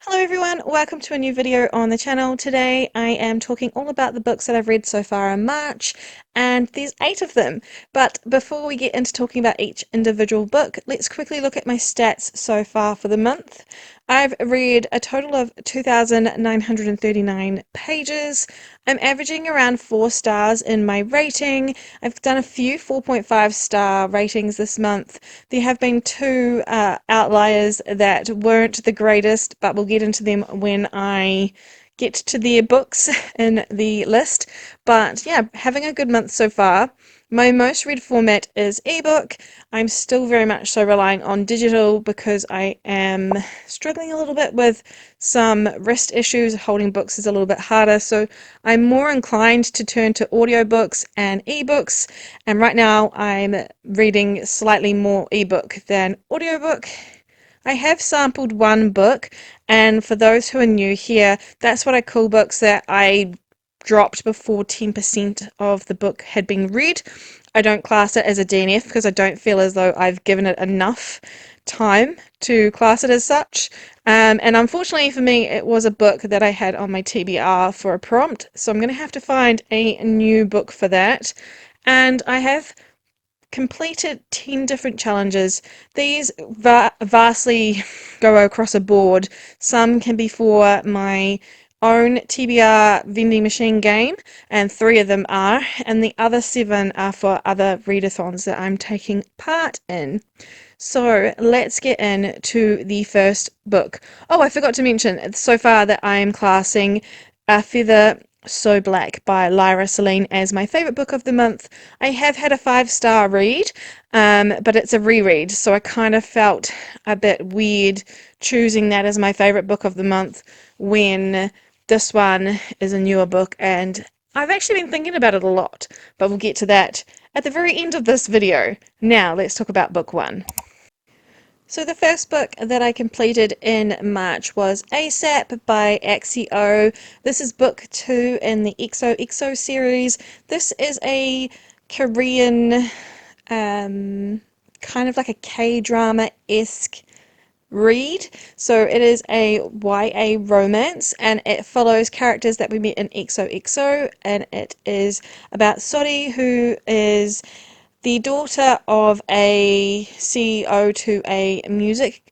Hello everyone, welcome to a new video on the channel. Today I am talking all about the books that I've read so far in March, and there's 8 of them. But before we get into talking about each individual book, let's quickly look at my stats so far for the month. I've read a total of 2,939 pages. I'm averaging around 4 stars in my rating. I've done a few 4.5 star ratings this month. There have been 2 outliers that weren't the greatest, but we'll get into them when I get to their books in the list. But yeah, having a good month so far. My most read format is ebook. I'm still very much so relying on digital because I am struggling a little bit with some wrist issues. Holding books is a little bit harder, so I'm more inclined to turn to audiobooks and ebooks. And right now I'm reading slightly more ebook than audiobook. I have sampled one book, and for those who are new here, that's what I call books that I dropped before 10% of the book had been read. I don't class it as a DNF because I don't feel as though I've given it enough time to class it as such. And unfortunately for me, it was a book that I had on my TBR for a prompt, so I'm going to have to find a new book for that. And I have completed 10 different challenges. These vastly go across a board. Some can be for my own TBR vending machine game, and 3 of them are, and the other 7 are for other readathons that I'm taking part in. So let's get into the first book. Oh, I forgot to mention so far that I am classing A Feather So Black by 𝓤𝓲𝓭 as my favourite book of the month. I have had a 5-star read, but it's a reread, so I kind of felt a bit weird choosing that as my favourite book of the month when this one is a newer book, and I've actually been thinking about it a lot, but we'll get to that at the very end of this video. Now let's talk about book 1. So the first book that I completed in March was ASAP by Axio. This is book 2 in the 𝓬𝓲𝓭 series. This is a Korean, kind of like a K-drama-esque read. So it is a YA romance, and it follows characters that we met in 𝓬𝓲𝓭, and it is about Sori, who is the daughter of a CEO to a music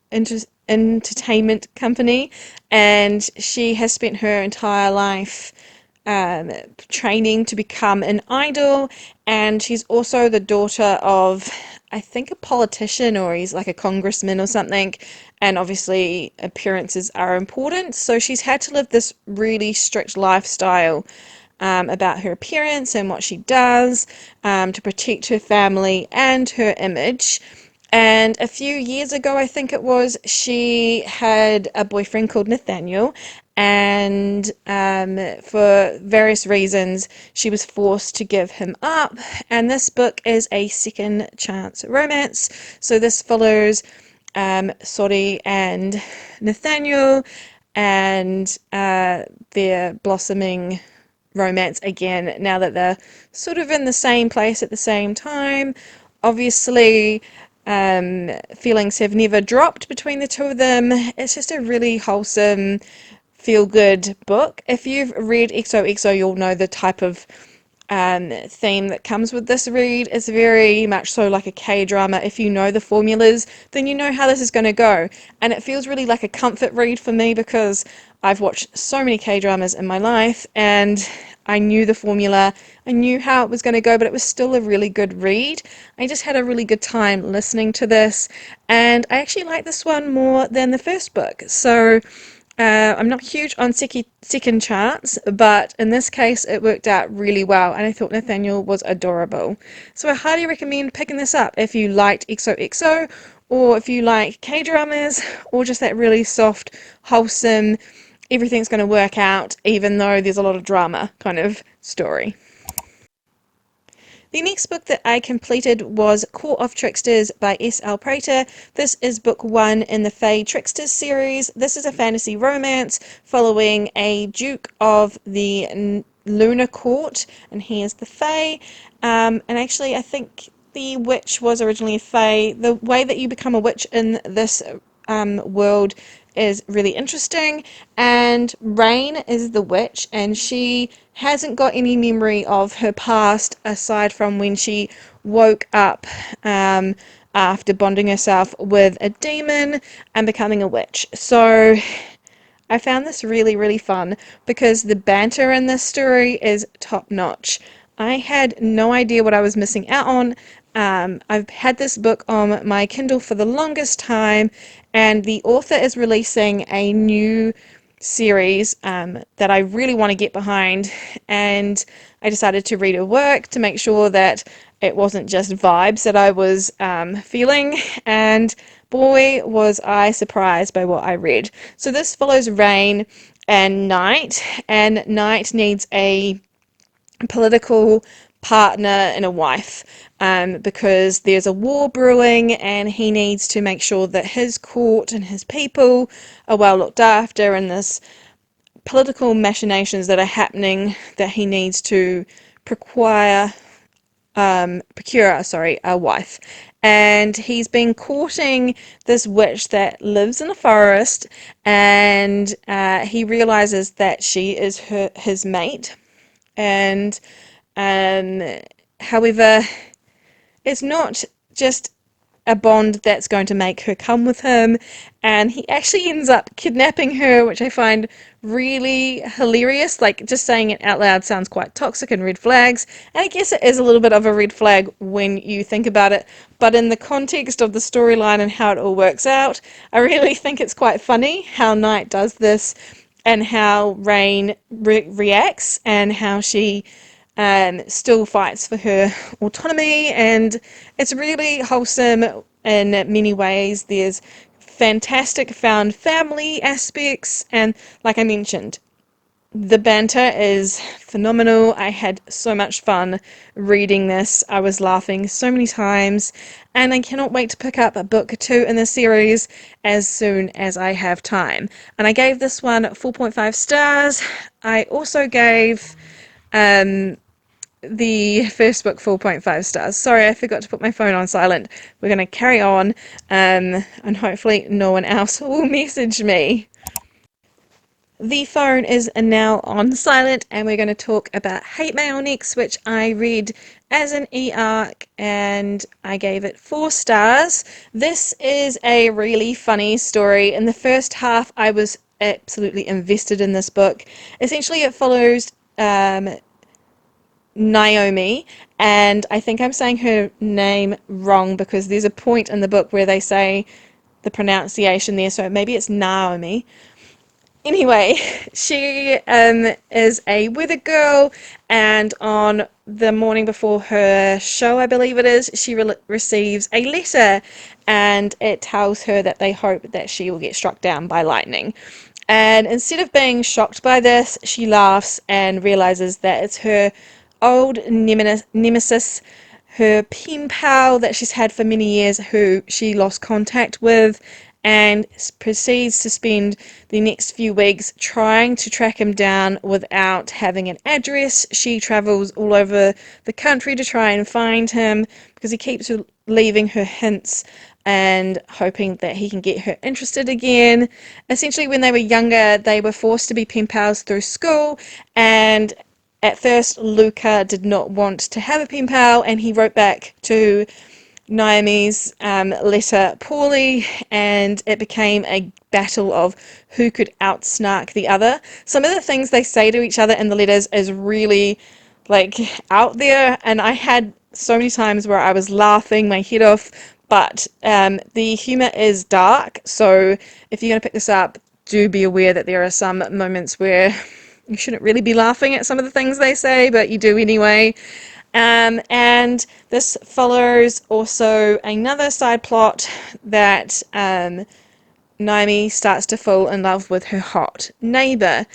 entertainment company, and she has spent her entire life training to become an idol, and she's also the daughter of, I think, a politician, or he's like a congressman or something, and obviously appearances are important, so she's had to live this really strict lifestyle about her appearance and what she does to protect her family and her image. And a few years ago, I think it was, she had a boyfriend called Nathaniel, and for various reasons, she was forced to give him up. And this book is a second chance romance. So this follows Sori and Nathaniel and their blossoming romance again now that they're sort of in the same place at the same time. Obviously, feelings have never dropped between the 2 of them. It's just a really wholesome, feel-good book. If you've read 𝓬𝓲𝓭, you'll know the type of theme that comes with this read. Is very much so like a K-drama. If you know the formulas, then you know how this is going to go. And it feels really like a comfort read for me because I've watched so many K-dramas in my life, and I knew the formula, I knew how it was going to go, but it was still a really good read. I just had a really good time listening to this, and I actually like this one more than the first book. So I'm not huge on second chance, but in this case it worked out really well, and I thought Nathaniel was adorable. So I highly recommend picking this up if you liked 𝓬𝓽, or if you like K-dramas, or just that really soft, wholesome, everything's going to work out even though there's a lot of drama kind of story. The next book that I completed was Court of Tricksters by S.L. Prater. This is book 1 in the Tricksters series. This is a fantasy romance following a Duke of the Lunar Court, and he is the Fae. And actually, I think the witch was originally a Fae. The way that you become a witch in this world is really interesting, and Rain is the witch, and she hasn't got any memory of her past aside from when she woke up after bonding herself with a demon and becoming a witch. So I found this really, really fun because the banter in this story is top notch. I had no idea what I was missing out on. I've had this book on my Kindle for the longest time, and the author is releasing a new series that I really want to get behind, and I decided to read her work to make sure that it wasn't just vibes that I was feeling, and boy was I surprised by what I read. So this follows Rain and Knight needs a political partner and a wife, because there's a war brewing and he needs to make sure that his court and his people are well looked after, and this political machinations that are happening that he needs to procure a wife. And he's been courting this witch that lives in a forest, and he realizes that she is his mate. And um, however, it's not just a bond that's going to make her come with him, and he actually ends up kidnapping her, which I find really hilarious. Like, just saying it out loud sounds quite toxic and red flags, and I guess it is a little bit of a red flag when you think about it, but in the context of the storyline and how it all works out, I really think it's quite funny how Knight does this and how Rain reacts, and how she still fights for her autonomy, and it's really wholesome in many ways. There's fantastic found family aspects, and like I mentioned, the banter is phenomenal. I had so much fun reading this. I was laughing so many times, and I cannot wait to pick up a book 2 in the series as soon as I have time. And I gave this one 4.5 stars. I also gave the first book 4.5 stars. Sorry, I forgot to put my phone on silent. We're going to carry on, and hopefully no one else will message me. The phone is now on silent, and we're going to talk about Hate Mail next, which I read as an e-arc, and I gave it 4 stars. This is a really funny story. In the first half, I was absolutely invested in this book. Essentially, it follows Naomi, and I think I'm saying her name wrong because there's a point in the book where they say the pronunciation there, so maybe it's Naomi. Anyway, she is a weather girl, and on the morning before her show, I believe it is, she receives a letter, and it tells her that they hope that she will get struck down by lightning. And instead of being shocked by this, she laughs and realizes that it's her old nemesis, her pen pal that she's had for many years, who she lost contact with, and proceeds to spend the next few weeks trying to track him down without having an address. She travels all over the country to try and find him because he keeps leaving her hints and hoping that he can get her interested again. Essentially, when they were younger, they were forced to be pen pals through school, and at first Luca did not want to have a pen pal, and he wrote back to Naomi's letter poorly, and it became a battle of who could outsnark the other. Some of the things they say to each other in the letters is really like out there, and I had so many times where I was laughing my head off, but the humour is dark, so if you're going to pick this up, do be aware that there are some moments where you shouldn't really be laughing at some of the things they say, but you do anyway. And this follows also another side plot that Naomi starts to fall in love with her hot neighbour.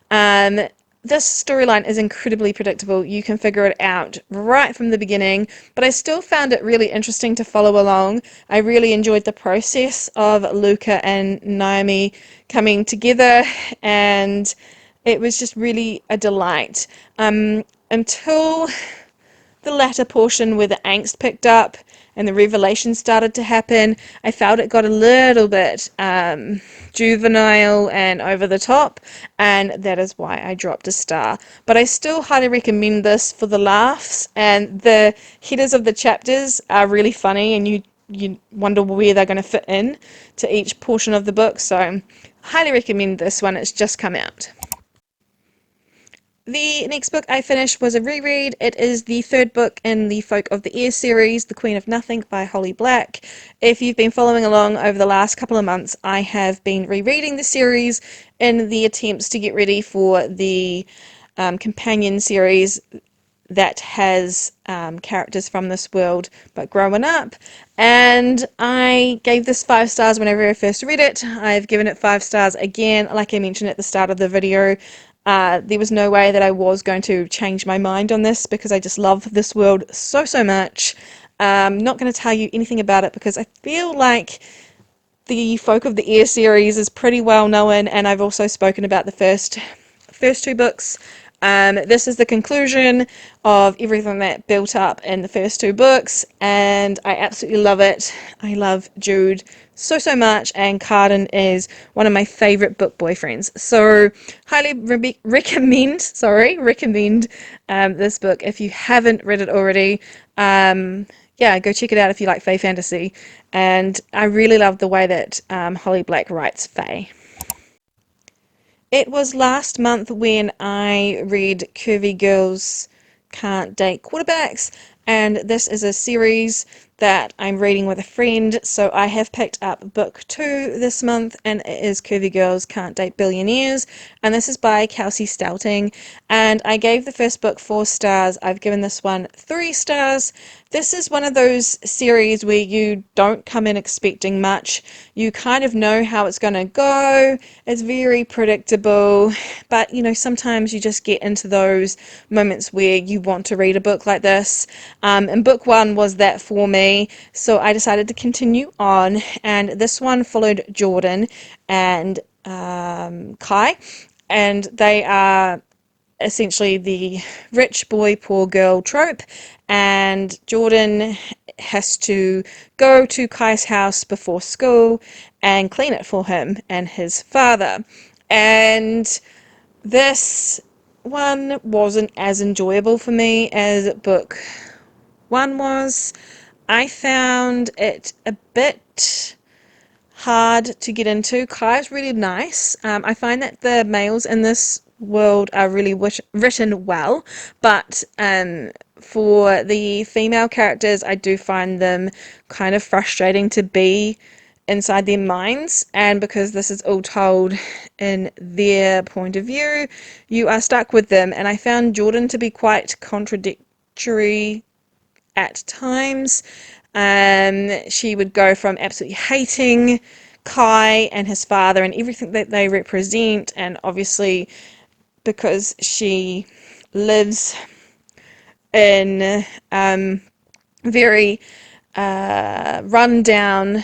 This storyline is incredibly predictable. You can figure it out right from the beginning, but I still found it really interesting to follow along. I really enjoyed the process of Luca and Naomi coming together, and it was just really a delight. Until the latter portion where the angst picked up and the revelation started to happen, I felt it got a little bit juvenile and over the top, and that is why I dropped a star. But I still highly recommend this for the laughs, and the headers of the chapters are really funny, and you wonder where they're going to fit in to each portion of the book. So highly recommend this one. It's just come out. The next book I finished was a reread. It is the third book in the Folk of the Air series, The Queen of Nothing by Holly Black. If you've been following along over the last couple of months, I have been rereading the series in the attempts to get ready for the companion series that has characters from this world but growing up, and I gave this 5 stars whenever I first read it. I've given it 5 stars again. Like I mentioned at the start of the video, there was no way that I was going to change my mind on this because I just love this world so much. I'm not going to tell you anything about it because I feel like the Folk of the Air series is pretty well known, and I've also spoken about the first 2 books. This is the conclusion of everything that built up in the first 2 books, and I absolutely love it. I love Jude so much, and Carden is one of my favourite book boyfriends. So highly recommend this book if you haven't read it already. Yeah, go check it out if you like fae fantasy. And I really love the way that Holly Black writes fae. It was last month when I read Curvy Girls Can't Date Quarterbacks, and this is a series that I'm reading with a friend, so I have picked up book 2 this month, and it is Curvy Girls Can't Date Billionaires, and this is by Kelsey Stelling, and I gave the first book 4 stars. I've given this one 3 stars. This is one of those series where you don't come in expecting much. You kind of know how it's going to go. It's very predictable, but you know, sometimes you just get into those moments where you want to read a book like this, and book 1 was that for me, so I decided to continue on, and this one followed Jordan and Kai, and they are essentially the rich boy, poor girl trope, and Jordan has to go to Kai's house before school and clean it for him and his father. And this one wasn't as enjoyable for me as book 1 was. I found it a bit hard to get into. Kai's really nice. I find that the males in this world are really written well, but for the female characters, I do find them kind of frustrating to be inside their minds, and because this is all told in their point of view, you are stuck with them. And I found Jordan to be quite contradictory at times. She would go from absolutely hating Kai and his father and everything that they represent, and obviously because she lives in very run-down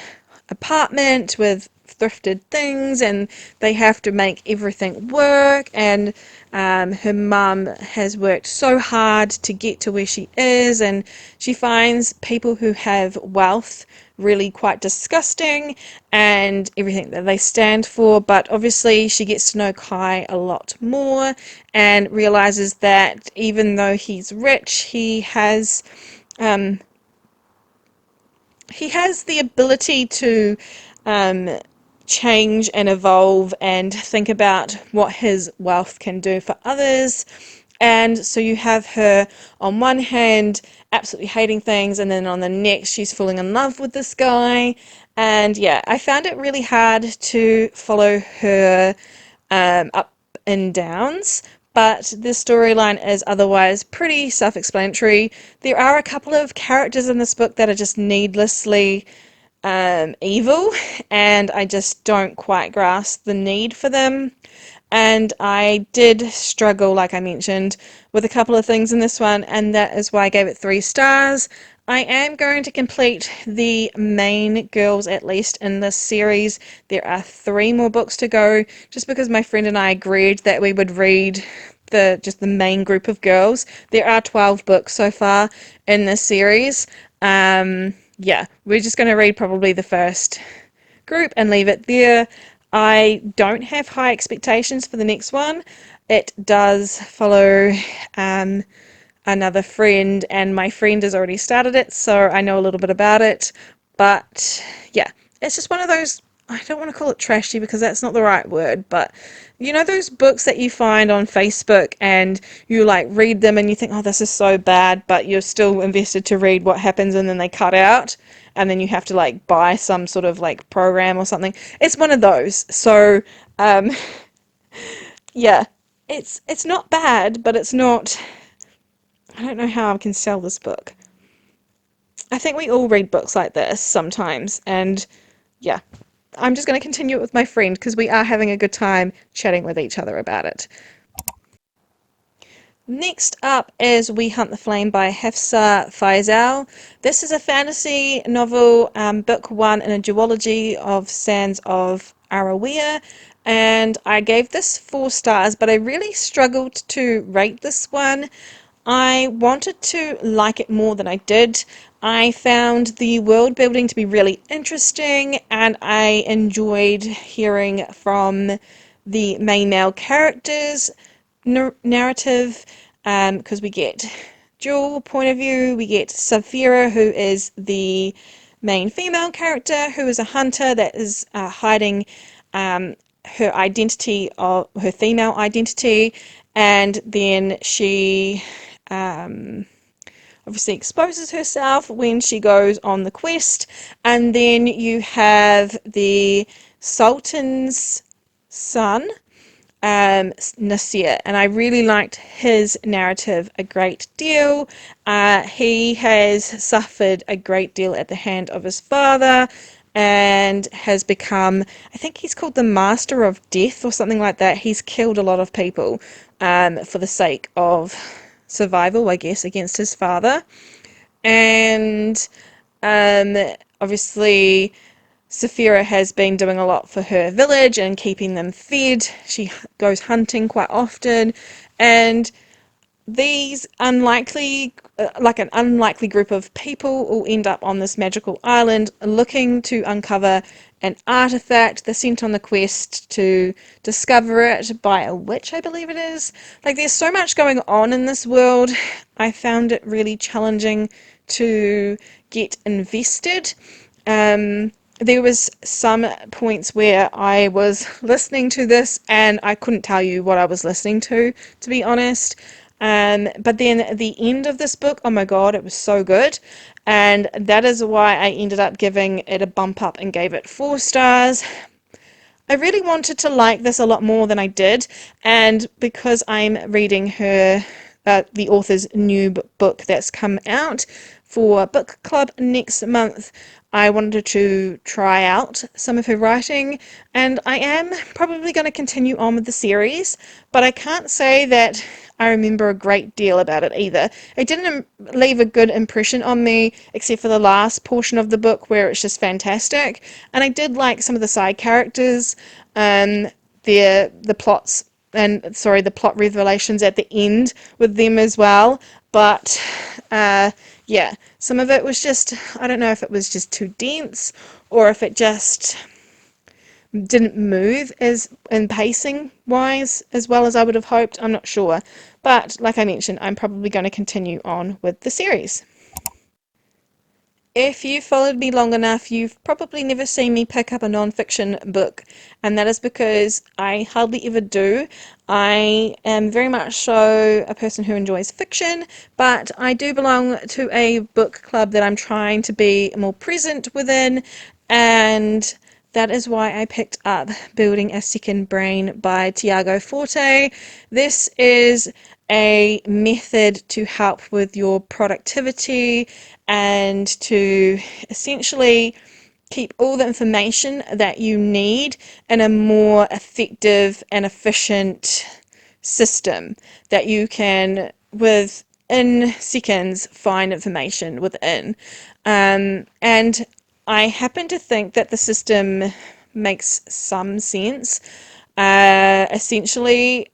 apartment with thrifted things, and they have to make everything work, and her mum has worked so hard to get to where she is, and she finds people who have wealth really quite disgusting and everything that they stand for. But obviously she gets to know Kai a lot more and realizes that even though he's rich, he has the ability to change and evolve and think about what his wealth can do for others. And so you have her on one hand absolutely hating things, and then on the next she's falling in love with this guy. And yeah, I found it really hard to follow her up and downs, but the storyline is otherwise pretty self-explanatory. There are a couple of characters in this book that are just needlessly evil, and I just don't quite grasp the need for them. And I did struggle, like I mentioned, with a couple of things in this one, and that is why I gave it 3 stars. I am going to complete the main girls, at least in this series. There are 3 more books to go, just because my friend and I agreed that we would read just the main group of girls. There are 12 books so far in this series. Yeah, we're just going to read probably the first group and leave it there. I don't have high expectations for the next one. It does follow another friend, and my friend has already started it, so I know a little bit about it. But yeah, it's just one of those, I don't want to call it trashy because that's not the right word, but you know those books that you find on Facebook and you like read them and you think, oh, this is so bad, but you're still invested to read what happens, and then they cut out and then you have to like buy some sort of like program or something. It's one of those. So um yeah, it's not bad, but it's not, I don't know how I can sell this book. I think we all read books like this sometimes, and yeah, I'm just going to continue it with my friend because we are having a good time chatting with each other about it. Next up is We Hunt the Flame by 𝓦𝓱𝓮𝓻 This is a fantasy novel, book one in a duology of Sands of Arawiya, and I gave this 4 stars, but I really struggled to rate this one. I wanted to like it more than I did. I found the world building to be really interesting, and I enjoyed hearing from the main male characters' narrative, because we get dual point of view. We get 𝓤𝓽𝓏, who is the main female character, who is a hunter that is hiding her identity, of her female identity, and then she obviously exposes herself when she goes on the quest. And then you have the Sultan's son, 𝓤𝓽𝓮, and I really liked his narrative a great deal. He has suffered a great deal at the hand of his father and has become, I think he's called the Master of Death or something like that. He's killed a lot of people for the sake of survival, I guess, against his father. And um, obviously 𝓤𝓽𝓏 has been doing a lot for her village and keeping them fed. She goes hunting quite often, and these an unlikely group of people will end up on this magical island looking to uncover an artifact. They're sent on the quest to discover it by a witch, I believe it is. Like, there's so much going on in this world. I found it really challenging to get invested. There was some points where I was listening to this and I couldn't tell you what I was listening to be honest. But then at the end of this book, oh my god, it was so good. And that is why I ended up giving it a bump up and gave it 4 stars. I really wanted to like this a lot more than I did, and because I'm reading the author's new book that's come out for book club next month, I wanted to try out some of her writing, and I am probably going to continue on with the series, but I can't say that I remember a great deal about it either. It didn't leave a good impression on me, except for the last portion of the book where it's just fantastic. And I did like some of the side characters, the plots, and sorry, the plot revelations at the end with them as well. But yeah, some of it was just, I don't know if it was just too dense or if it just didn't move as in pacing wise as well as I would have hoped. I'm not sure, but like I mentioned, I'm probably going to continue on with the series. If you've followed me long enough, you've probably never seen me pick up a non-fiction book, and that is because I hardly ever do. I am very much so a person who enjoys fiction, but I do belong to a book club that I'm trying to be more present within, and that is why I picked up Building a Second Brain by Tiago Forte. This is a method to help with your productivity and to essentially keep all the information that you need in a more effective and efficient system that you can, within seconds, find information within. And I happen to think that the system makes some sense. Essentially,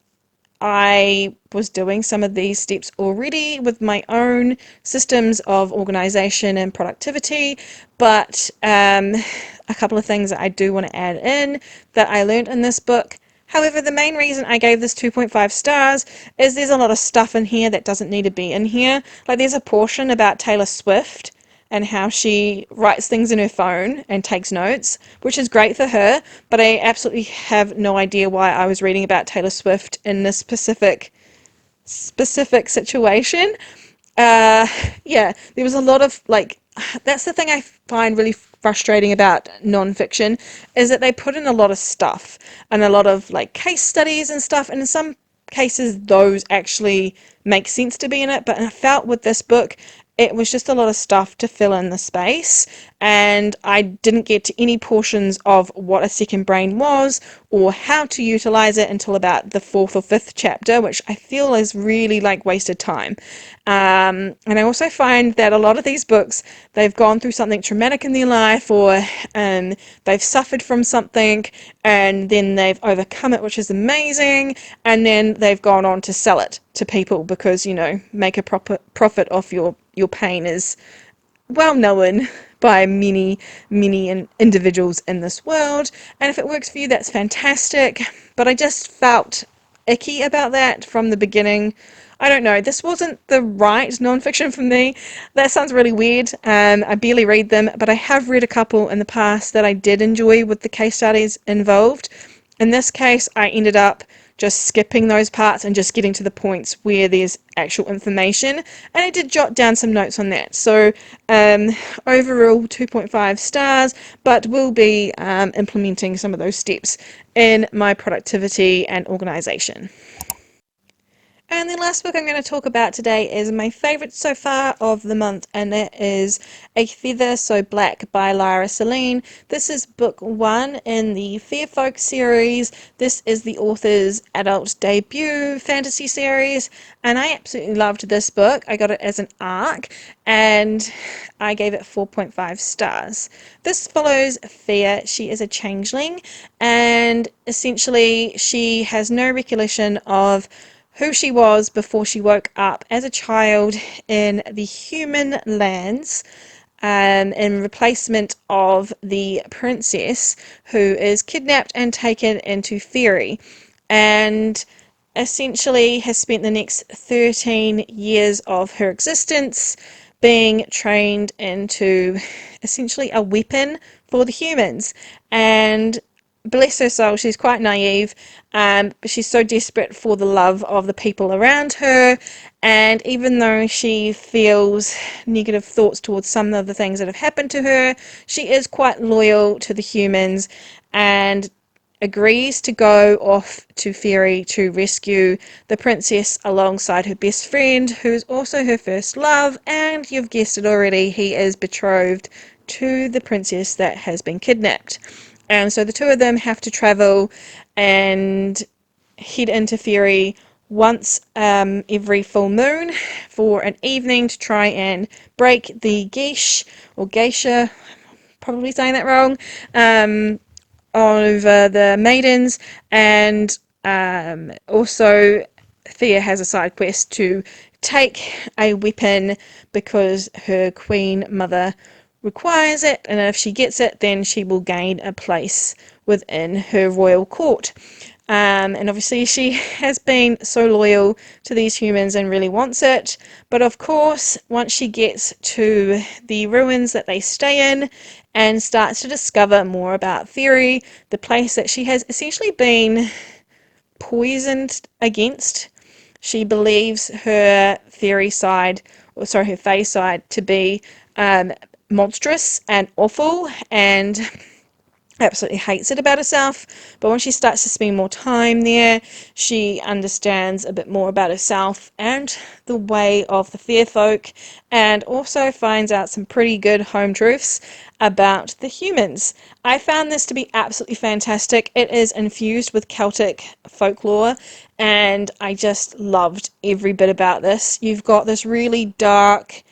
I was doing some of these steps already with my own systems of organization and productivity, but a couple of things that I do want to add in that I learned in this book. However, the main reason I gave this 2.5 stars is there's a lot of stuff in here that doesn't need to be in here. Like, there's a portion about Taylor Swift and how she writes things in her phone and takes notes, which is great for her, but I absolutely have no idea why I was reading about Taylor Swift in this specific situation. uh, yeah, there was a lot of, like, that's the thing I find really frustrating about nonfiction, is that they put in a lot of stuff and a lot of, like, case studies and stuff, and in some cases those actually make sense to be in it, but I felt with this book it was just a lot of stuff to fill in the space, and I didn't get to any portions of what a second brain was or how to utilize it until about the fourth or fifth chapter, which I feel is really like wasted time. And I also find that a lot of these books, they've gone through something traumatic in their life, or they've suffered from something and then they've overcome it, which is amazing, and then they've gone on to sell it to people because, you know, make a proper profit off your pain is well known by many individuals in this world, and if it works for you, that's fantastic. But I just felt icky about that from the beginning. I don't know, this wasn't the right nonfiction for me. That sounds really weird. I barely read them, but I have read a couple in the past that I did enjoy with the case studies involved. In this case, I ended up just skipping those parts and just getting to the points where there's actual information, and I did jot down some notes on that. So overall 2.5 stars, but will be implementing some of those steps in my productivity and organization. And the last book I'm going to talk about today is my favourite so far of the month, and it is A Feather So Black by 𝓤𝓲𝓭 𝓬𝓮. This is book one in the Fair Folk series. This is the author's adult debut fantasy series, and I absolutely loved this book. I got it as an ARC, and I gave it 4.5 stars. This follows Fair. She is a changeling, and essentially she has no recollection of who she was before she woke up as a child in the human lands, in replacement of the princess who is kidnapped and taken into fairy, and essentially has spent the next 13 years of her existence being trained into essentially a weapon for the humans. And bless her soul, she's quite naive, but she's so desperate for the love of the people around her, and even though she feels negative thoughts towards some of the things that have happened to her, she is quite loyal to the humans and agrees to go off to Fairy to rescue the princess alongside her best friend, who's also her first love, and you've guessed it already, he is betrothed to the princess that has been kidnapped. And so the two of them have to travel and head into Fairy once every full moon for an evening to try and break the geisha, or geisha, probably saying that wrong, over the maidens, and also Thea has a side quest to take a weapon because her queen mother requires it, and if she gets it, then she will gain a place within her royal court. And obviously she has been so loyal to these humans and really wants it, but of course once she gets to the ruins that they stay in and starts to discover more about Fairy, the place that she has essentially been poisoned against, she believes her fairy side, or sorry, her fae side, to be monstrous and awful, and absolutely hates it about herself. But when she starts to spend more time there, she understands a bit more about herself and the way of the fair folk, and also finds out some pretty good home truths about the humans. I found this to be absolutely fantastic. It is infused with Celtic folklore, and I just loved every bit about this. You've got this really dark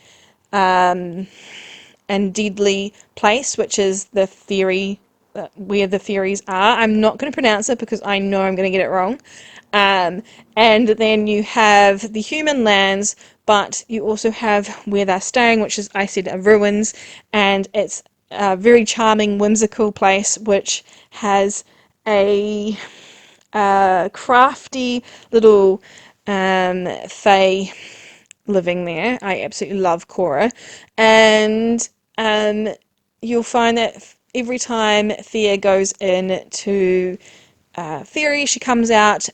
and deadly place, which is the fairy, where the fairies are. I'm not going to pronounce it because I know I'm going to get it wrong. And then you have the human lands, but you also have where they're staying, which is, I said, ruins, and it's a very charming, whimsical place which has a crafty little fae living there. I absolutely love Cora, and you'll find that every time Thea goes in to theory, she comes out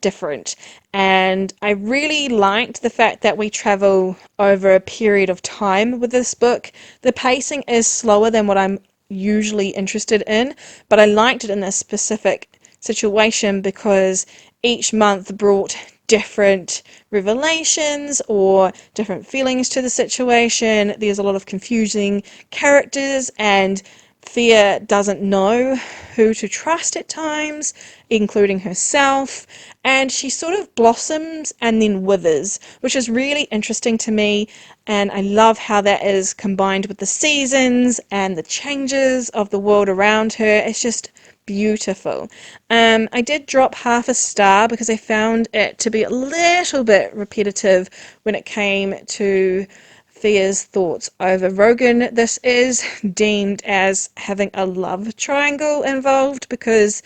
different. And I really liked the fact that we travel over a period of time with this book. The pacing is slower than what I'm usually interested in, but I liked it in this specific situation because each month brought different revelations or different feelings to the situation. There's a lot of confusing characters, and Thea doesn't know who to trust at times, including herself, and she sort of blossoms and then withers, which is really interesting to me, and I love how that is combined with the seasons and the changes of the world around her. It's just beautiful. I did drop half a star because I found it to be a little bit repetitive when it came to Thea's thoughts over 𝓬𝓮. This is deemed as having a love triangle involved because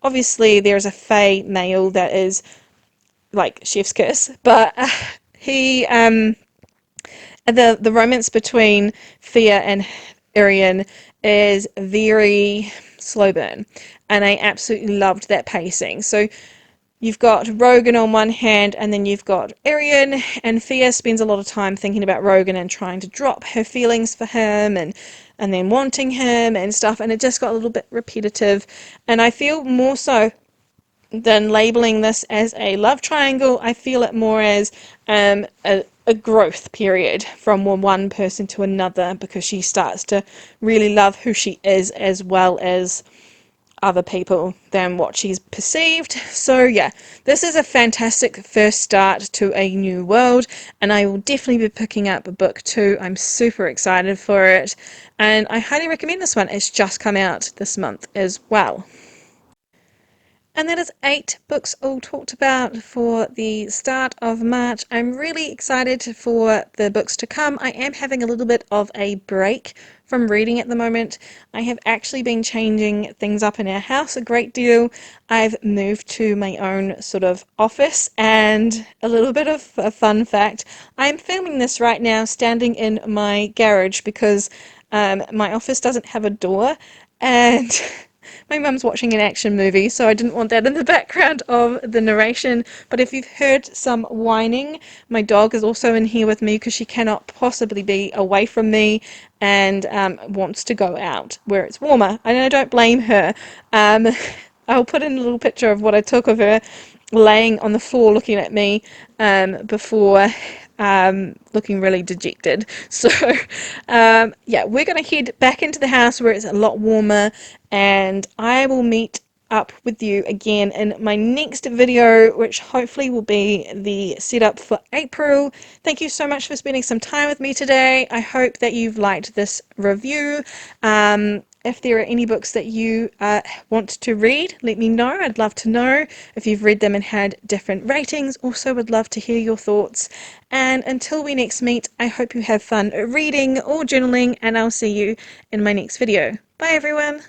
obviously there's a fae male that is like chef's kiss, but he the romance between Thea and Irian is very slow burn, and I absolutely loved that pacing. So you've got 𝓬𝓮 on one hand, and then you've got Irian, and Thea spends a lot of time thinking about 𝓬𝓮 and trying to drop her feelings for him, and then wanting him and stuff, and it just got a little bit repetitive. And I feel more so than labeling this as a love triangle, I feel it more as a growth period from one person to another, because she starts to really love who she is as well as other people than what she's perceived. So yeah, this is a fantastic first start to a new world, and I will definitely be picking up book 2. I'm super excited for it, and I highly recommend this one. It's just come out this month as well. And that is 8 books all talked about for the start of March. I'm really excited for the books to come. I am having a little bit of a break from reading at the moment. I have actually been changing things up in our house a great deal. I've moved to my own sort of office, and a little bit of a fun fact, I'm filming this right now standing in my garage because my office doesn't have a door, and my mum's watching an action movie, so I didn't want that in the background of the narration. But if you've heard some whining, my dog is also in here with me because she cannot possibly be away from me, and wants to go out where it's warmer. And I don't blame her. I'll put in a little picture of what I took of her laying on the floor looking at me before looking really dejected. So yeah, we're going to head back into the house where it's a lot warmer, and I will meet up with you again in my next video, which hopefully will be the setup for April. Thank you so much for spending some time with me today. I hope that you've liked this review. If there are any books that you want to read, let me know. I'd love to know if you've read them and had different ratings. Also, would love to hear your thoughts. And until we next meet, I hope you have fun reading or journaling, and I'll see you in my next video. Bye everyone!